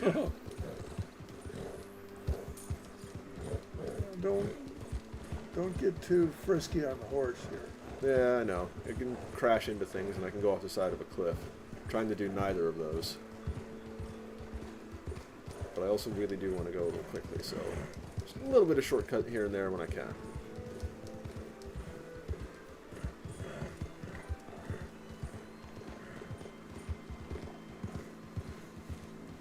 Don't get too frisky on the horse here. Yeah, I know. It can crash into things and I can go off the side of a cliff. I'm trying to do neither of those. but I also really do want to go a little quickly, so just a little bit of shortcut here and there when I can.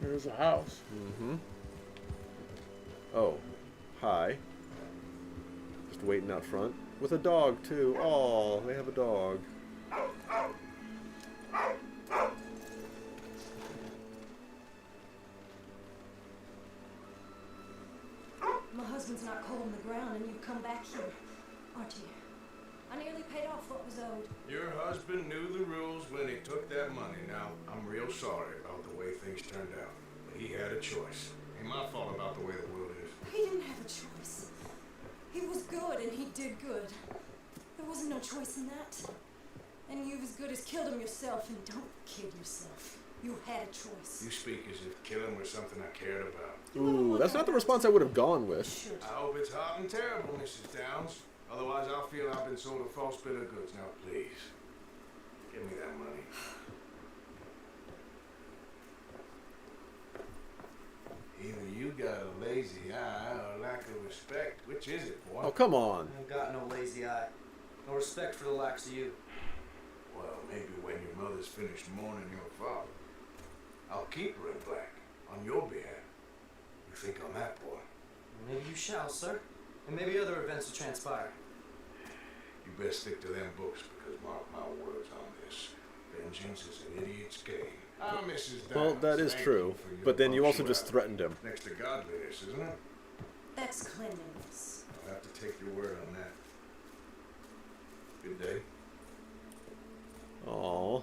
There's a house. Mm-hmm. Oh, hi. Just waiting out front. With a dog, too. Oh, they have a dog. My husband's not cold on the ground and you've come back here, aren't you? I nearly paid off what was owed. Your husband knew the rules when he took that money. Now, I'm real sorry about the way things turned out. But he had a choice. Ain't my fault about the way the world is. He didn't have a choice. He was good and he did good. There wasn't no choice in that. And you've as good as killed him yourself, and don't kid yourself. You had a choice. You speak as if killing was something I cared about. Ooh, that's not the response I would have gone with. Sure. I hope it's hot and terrible, Mrs. Downs. Otherwise, I'll feel I've been sold a false bill of goods. Now, please, give me that money. Either you got a lazy eye or lack of respect. Which is it, boy? Oh, come on. I ain't got no lazy eye. No respect for the likes of you. Well, maybe when your mother's finished mourning your father, I'll keep her in black on your behalf. You think on that, boy? Maybe you shall, sir. And maybe other events will transpire. You best stick to them books, because mark my words on this. Vengeance is an idiot's game. Ah, Mrs. Downs, Well, that is thank true. you for your But then you also just punctuality. threatened him. Next to godliness, isn't it? That's cleanliness. I'll have to take your word on that. Good day. Aw.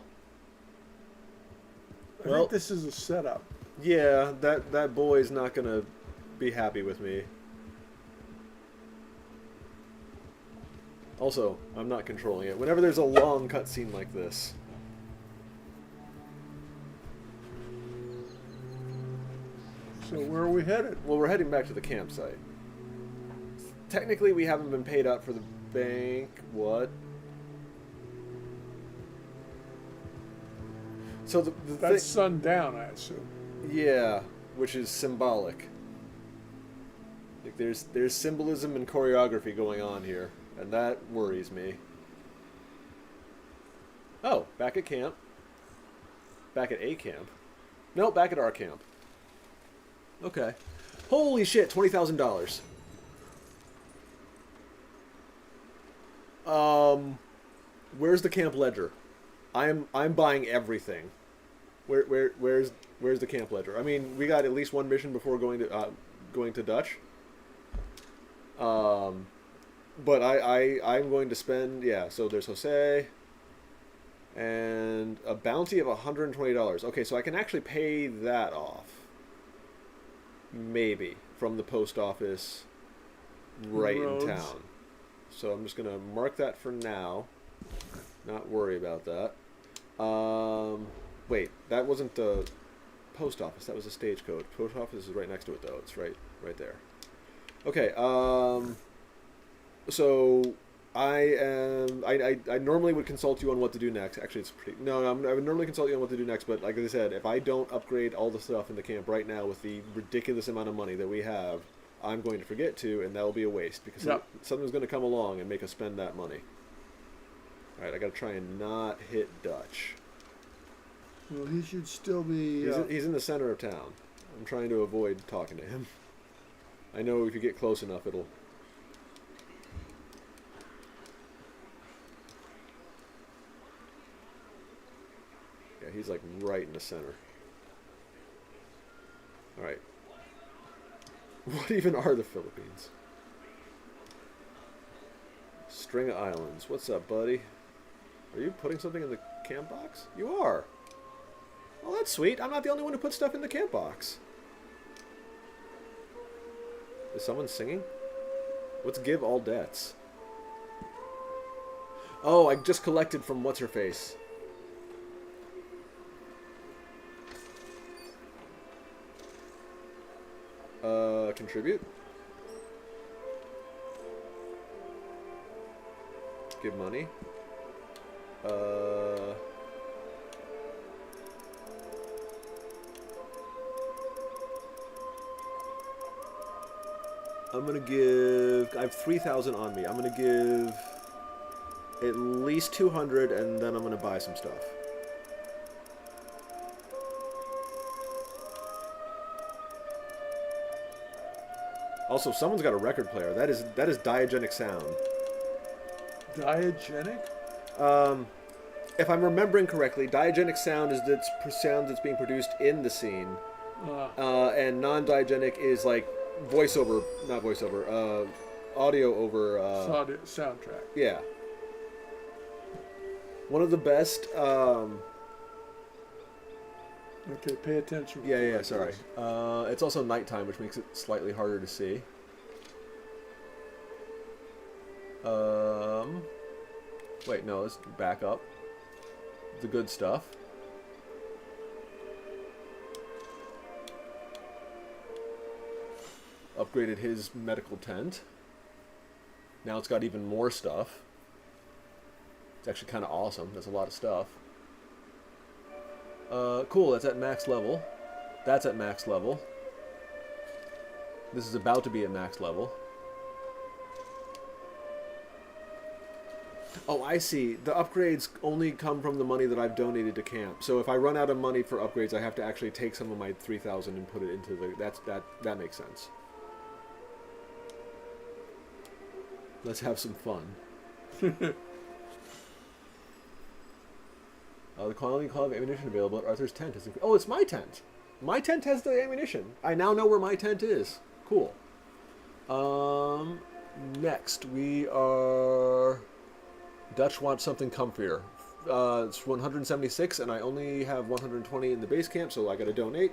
I Well, think this is a setup. yeah, that boy's not gonna be happy with me. Also, I'm not controlling it. Whenever there's a long cutscene like this. So where are we headed? Well, we're heading back to the campsite. Technically, we haven't been paid out for the bank. What? So the That's thing, sundown, I assume. yeah, which is symbolic. Like there's symbolism and choreography going on here, and that worries me. Oh, back at camp. Back at a camp. No, back at our camp. Okay. Holy shit, $20,000. Where's the camp ledger? I'm buying everything. Where's the camp ledger? I mean, we got at least one mission before going to Dutch. But I'm going to spend, yeah, so there's Jose and a bounty of $120. Okay, so I can actually pay that off. Maybe from the post office right Roads. in town. So I'm just going to mark that for now. Not worry about that. Wait, that wasn't the post office. That was a stagecoach. Post office is right next to it, though. It's right there. Okay. So I normally would consult you on what to do next. Actually, it's pretty. No, I would normally consult you on what to do next. But like I said, if I don't upgrade all the stuff in the camp right now with the ridiculous amount of money that we have, I'm going to forget to, and that will be a waste because Yep. something's going to come along and make us spend that money. All right, I got to try and not hit Dutch. Well, he should still be. He's in the center of town. I'm trying to avoid talking to him. I know if you get close enough, it'll. Yeah, he's like right in the center. All right. What even are the Philippines? String of islands. What's up, buddy? Are you putting something in the camp box? You are. Oh, that's sweet. I'm not the only one who puts stuff in the camp box. Is someone singing? Let's give all debts. Oh, I just collected from what's-her-face. Contribute. Give money. I'm gonna give. I have 3,000 on me. I'm gonna give at least 200, and then I'm gonna buy some stuff. Also, someone's got a record player. That is diagenic sound. Diagenic? If I'm remembering correctly, diagenic sound is that sound that's being produced in the scene, and non-diagenic is like voiceover, not voiceover, audio over. Soundtrack. Yeah. One of the best. Okay, pay attention. Yeah, sorry. It's also nighttime, which makes it slightly harder to see. Wait, no, let's back up. The good stuff. Upgraded his medical tent. Now it's got even more stuff. It's actually kind of awesome. That's a lot of stuff. Cool, that's at max level. That's at max level. This is about to be at max level. Oh, I see. The upgrades only come from the money that I've donated to camp. So if I run out of money for upgrades, I have to actually take some of my 3,000 and put it into the... That makes sense. Let's have some fun. The quality of ammunition available at Arthur's tent is... Oh, it's my tent! My tent has the ammunition. I now know where my tent is. Cool. Next, we are... Dutch wants something comfier. It's 176, and I only have 120 in the base camp, so I gotta donate.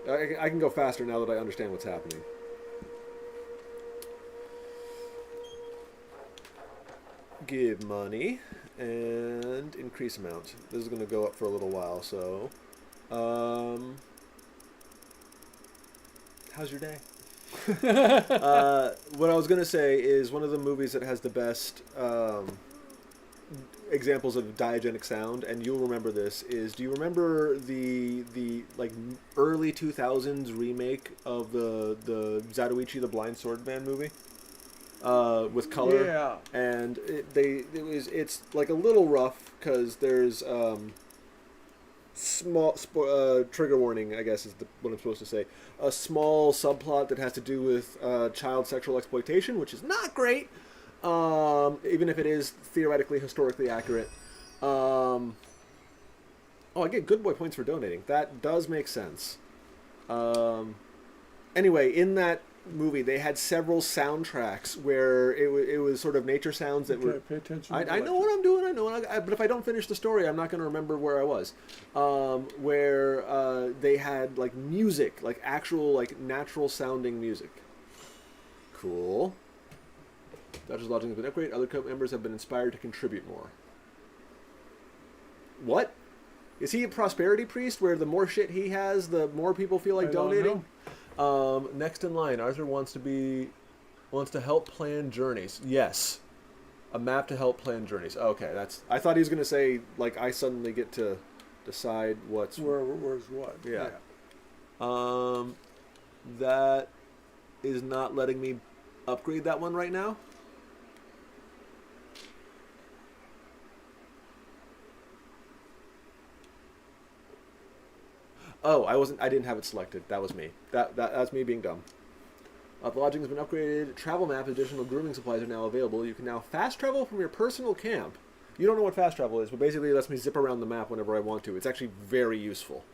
I can go faster now that I understand what's happening. Give money and increase amount. This is going to go up for a little while, so how's your day? What I was going to say is one of the movies that has the best examples of diagenic sound, and you'll remember this, is, do you remember the like early 2000s remake of the Zatoichi the Blind Swordman movie? With color, Yeah. And it's like a little rough because there's small trigger warning, I guess is what I'm supposed to say. A small subplot that has to do with child sexual exploitation, which is not great, even if it is theoretically historically accurate. Oh, I get good boy points for donating. That does make sense. Anyway, in that movie they had several soundtracks where it was sort of nature sounds that were... Pay attention. I know what I'm doing. I know, but if I don't finish the story, I'm not going to remember where I was. Where they had like music, like actual like natural sounding music. Cool. Dutch's lodging has been upgraded. Other co members have been inspired to contribute more. What? Is he a prosperity priest where the more shit he has, the more people feel like donating? Next in line, Arthur wants to help plan journeys. Yes, a map to help plan journeys. Okay, that's. I thought he was gonna say like I suddenly get to decide where's what. Yeah. That is not letting me upgrade that one right now. Oh, I didn't have it selected. That was me. That's me being dumb. The lodging has been upgraded. Travel map, additional grooming supplies are now available. You can now fast travel from your personal camp. You don't know what fast travel is, but basically it lets me zip around the map whenever I want to. It's actually very useful.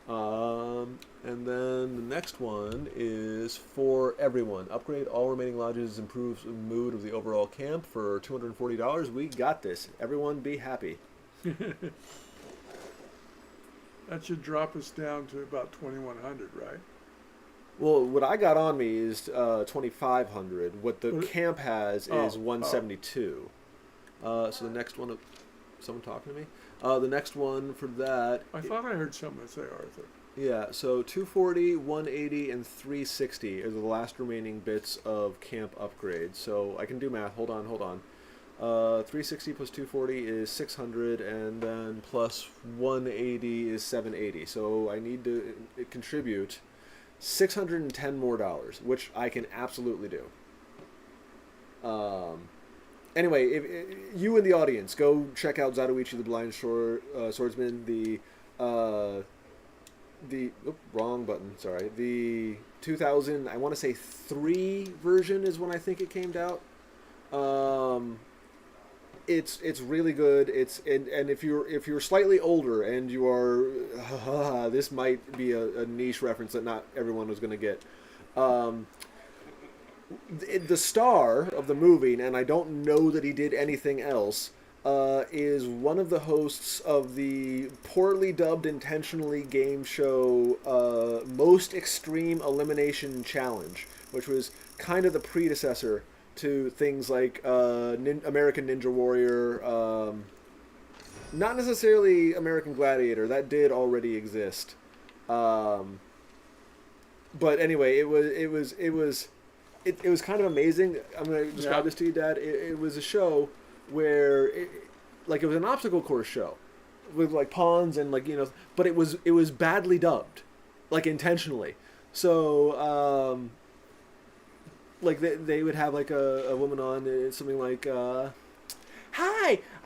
And then the next one is for everyone. Upgrade all remaining lodges, improves the mood of the overall camp for $240. We got this. Everyone be happy. That should drop us down to about 2,100, right? Well, what I got on me is 2,500. What the camp has is 172. So the next one, someone talking to me? The next one for that... I thought I heard someone say Arthur. Yeah, so 240, 180, and 360 are the last remaining bits of camp upgrades. So I can do math. Hold on. 360 plus 240 is 600, and then plus 180 is 780. So I need to contribute $610 more, which I can absolutely do. Anyway, if you in the audience, go check out Zatoichi the Blind Swordsman. Wrong button. Sorry. The 2000, I want to say 3 version is when I think it came out. It's really good. And if you're slightly older and you are, this might be a niche reference that not everyone was going to get. The star of the movie, and I don't know that he did anything else, is one of the hosts of the poorly dubbed intentionally game show Most Extreme Elimination Challenge, which was kind of the predecessor to things like American Ninja Warrior, not necessarily American Gladiator, that did already exist. But anyway, it was kind of amazing. I'm going to describe this to you, Dad. It was a show where, it was an obstacle course show with like pawns and but it was badly dubbed, like intentionally. So, they would have like a woman on something like, "Hi,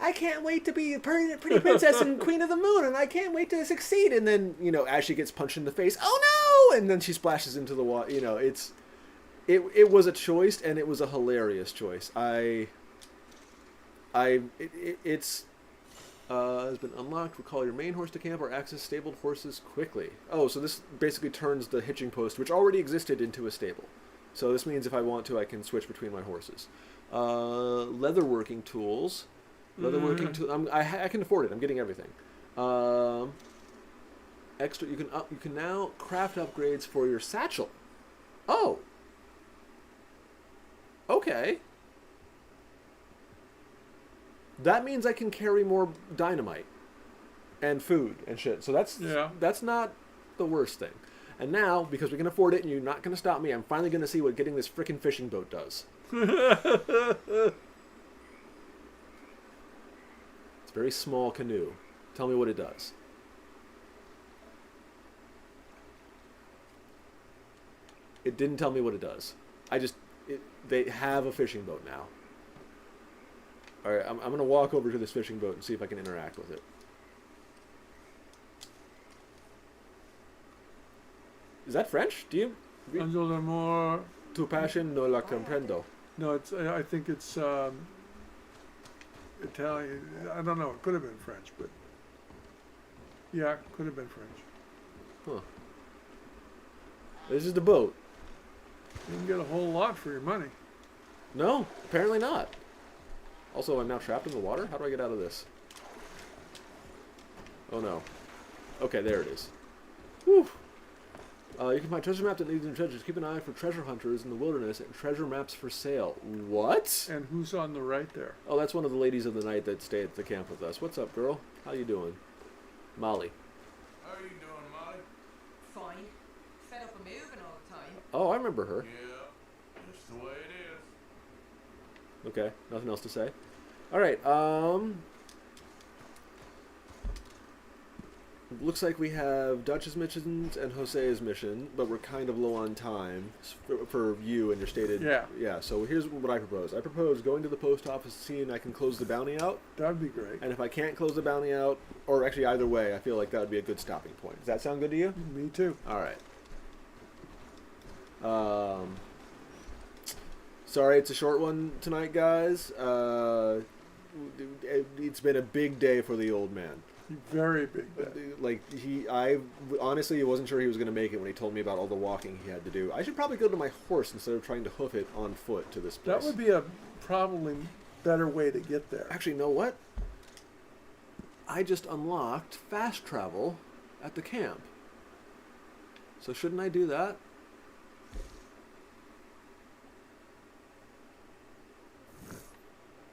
I can't wait to be pretty princess and queen of the moon, and I can't wait to succeed." And then as she gets punched in the face, "Oh no!" And then she splashes into the water. It was a choice, and it was a hilarious choice. It's has been unlocked. Recall your main horse to camp or access stabled horses quickly. Oh, so this basically turns the hitching post, which already existed, into a stable. So this means if I want to, I can switch between my horses. Leatherworking tools. I can afford it. I'm getting everything. Extra. You can now craft upgrades for your satchel. Oh. Okay. That means I can carry more dynamite and food and shit. So that's not the worst thing. And now, because we can afford it and you're not going to stop me, I'm finally going to see what getting this frickin' fishing boat does. It's a very small canoe. Tell me what it does. It didn't tell me what it does. They have a fishing boat now. Alright, I'm going to walk over to this fishing boat and see if I can interact with it. Is that French? Do you... Tu passion no la comprendo. No, I think it's Italian. I don't know. It could have been French, but yeah, it could have been French. Huh. This is the boat. You can get a whole lot for your money. No, apparently not. Also, I'm now trapped in the water? How do I get out of this? Oh no. Okay, there it is. Whew. You can find treasure map that leads into treasures. Keep an eye for treasure hunters in the wilderness and treasure maps for sale. What? And who's on the right there? Oh, that's one of the ladies of the night that stay at the camp with us. What's up, girl? How you doing? Molly. How you doing, Molly? Fine. Fed up of moving all the time. Oh, I remember her. Yeah, just the way it is. Okay, nothing else to say. Alright, looks like we have Dutch's missions and Jose's mission, but we're kind of low on time for you and your stated... Yeah, so here's what I propose. I propose going to the post office, seeing I can close the bounty out. That'd be great. And if I can't close the bounty out, or actually either way, I feel like that would be a good stopping point. Does that sound good to you? Me too. Alright. Sorry it's a short one tonight, guys. It's been a big day for the old man. Very big day. Like, I honestly wasn't sure he was going to make it when he told me about all the walking he had to do. I should probably go to my horse instead of trying to hoof it on foot to this place. That would be a probably better way to get there. Actually, you know what? I just unlocked fast travel at the camp. So shouldn't I do that?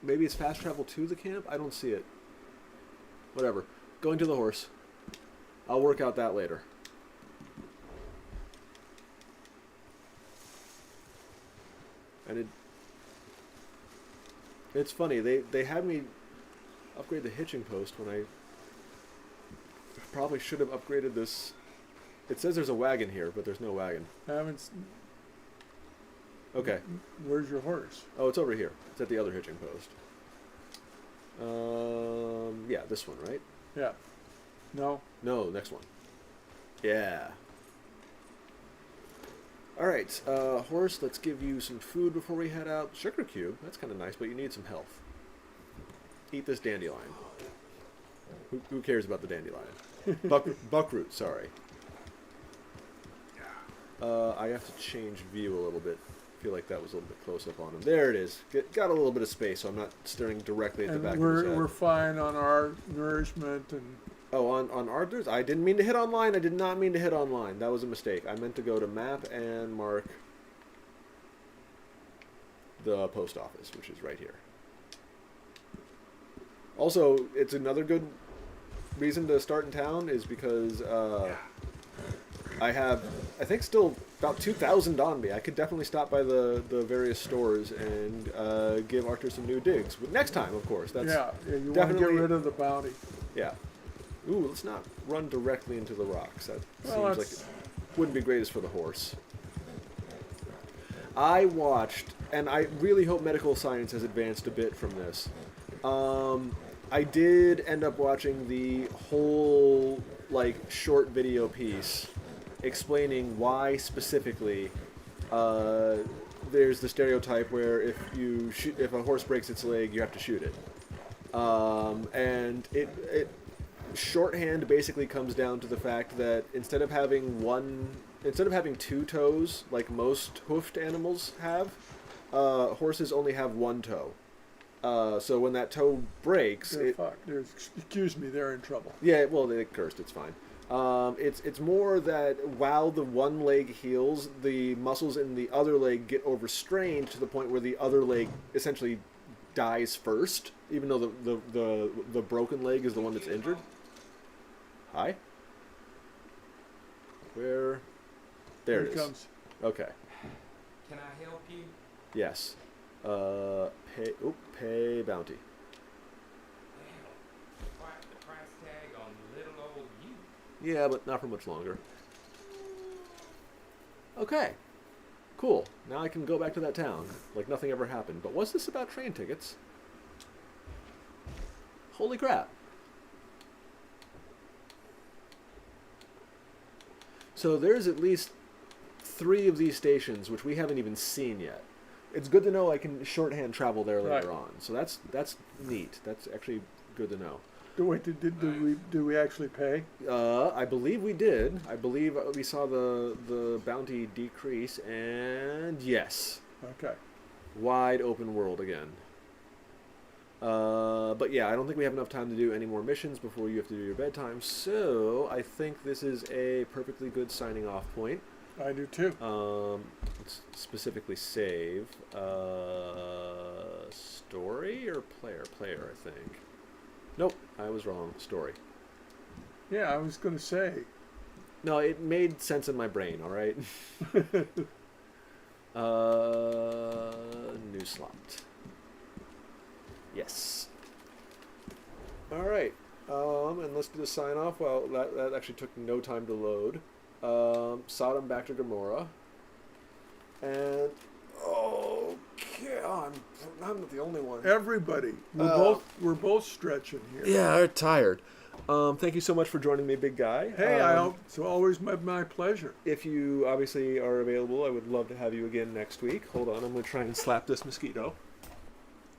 Maybe it's fast travel to the camp? I don't see it. Whatever. Going to the horse. I'll work out that later. And it's funny, they had me upgrade the hitching post when I probably should have upgraded this It says there's a wagon here, but there's no wagon. I haven't. Okay. Where's your horse? Oh, it's over here. It's at the other hitching post. Yeah, this one, right? Yeah. No. No, next one. Yeah. All right, horse, let's give you some food before we head out. Sugar cube, that's kind of nice, but you need some health. Eat this dandelion. Who cares about the dandelion? Buckroot, sorry. I have to change view a little bit. I feel like that was a little bit close up on him. There it is. Got a little bit of space, so I'm not staring directly at the back of his head. We're fine on our nourishment and. Oh, on Arthur's? I didn't mean to hit online. I did not mean to hit online. That was a mistake. I meant to go to map and mark the post office, which is right here. Also, it's another good reason to start in town is because I have, I think, still about 2,000 on me. I could definitely stop by the various stores and give Arthur some new digs. But next time, of course. That's you want to get rid of the bounty. Yeah. Ooh, let's not run directly into the rocks. That seems like it wouldn't be greatest for the horse. I watched, and I really hope medical science has advanced a bit from this. I did end up watching the whole, short video piece explaining why specifically there's the stereotype where if a horse breaks its leg, you have to shoot it. And it shorthand basically comes down to the fact that instead of having two toes like most hoofed animals have, horses only have one toe. So when that toe breaks, excuse me, they're in trouble. Yeah, well, they cursed. It's fine. It's more that while the one leg heals, the muscles in the other leg get overstrained to the point where the other leg essentially dies first, even though the broken leg is the one that's injured. Hi? Where? There it is. Comes. Okay. Can I help you? Yes. Pay bounty. Quite the price tag on little old you. Yeah, but not for much longer. Okay. Cool. Now I can go back to that town like nothing ever happened. But was this about train tickets? Holy crap. So there's at least 3 of these stations which we haven't even seen yet. It's good to know I can shorthand travel there later on. So that's neat. That's actually good to know. Do we actually pay? I believe we did. I believe we saw the bounty decrease, and yes. Okay. Wide open world again. But yeah, I don't think we have enough time to do any more missions before you have to do your bedtime, so I think this is a perfectly good signing off point. I do too. Let's specifically save story or player? Player, I think. Nope, I was wrong. Story. Yeah, I was going to say. No, it made sense in my brain, all right? New slot. Yes. All right. And let's do the sign off. Well, that actually took no time to load. Sodom back to Gomorrah. And okay, I'm not the only one. Everybody, we're both stretching here. Yeah, I'm tired. Thank you so much for joining me, big guy. Hey, it's always my pleasure. If you obviously are available, I would love to have you again next week. Hold on, I'm going to try and slap this mosquito.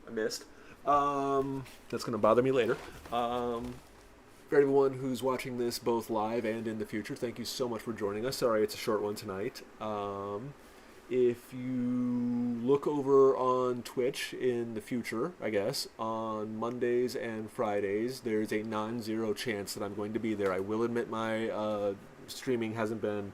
I missed. That's going to bother me later. For everyone who's watching this both live and in the future, thank you so much for joining us. Sorry it's a short one tonight. If you look over on Twitch in the future, I guess, on Mondays and Fridays, there's a non-zero chance that I'm going to be there. I will admit my streaming hasn't been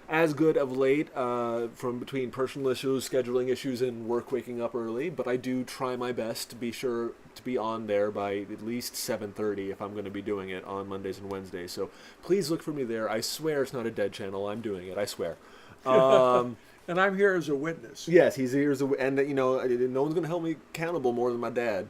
as good of late from between personal issues, scheduling issues, and work waking up early, but I do try my best to be sure to be on there by at least 7:30 if I'm going to be doing it on Mondays and Wednesdays. So please look for me there. I swear it's not a dead channel. I'm doing it. I swear. And I'm here as a witness. Yes, he's here as a, and no one's going to hold me accountable more than my dad.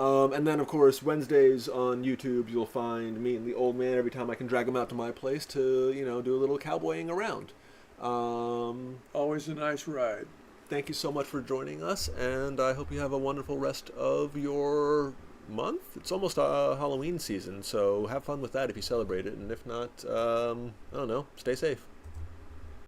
And then, of course, Wednesdays on YouTube, you'll find me and the old man every time I can drag him out to my place to, do a little cowboying around. Always a nice ride. Thank you so much for joining us, and I hope you have a wonderful rest of your month. It's almost Halloween season, so have fun with that if you celebrate it, and if not, I don't know, stay safe.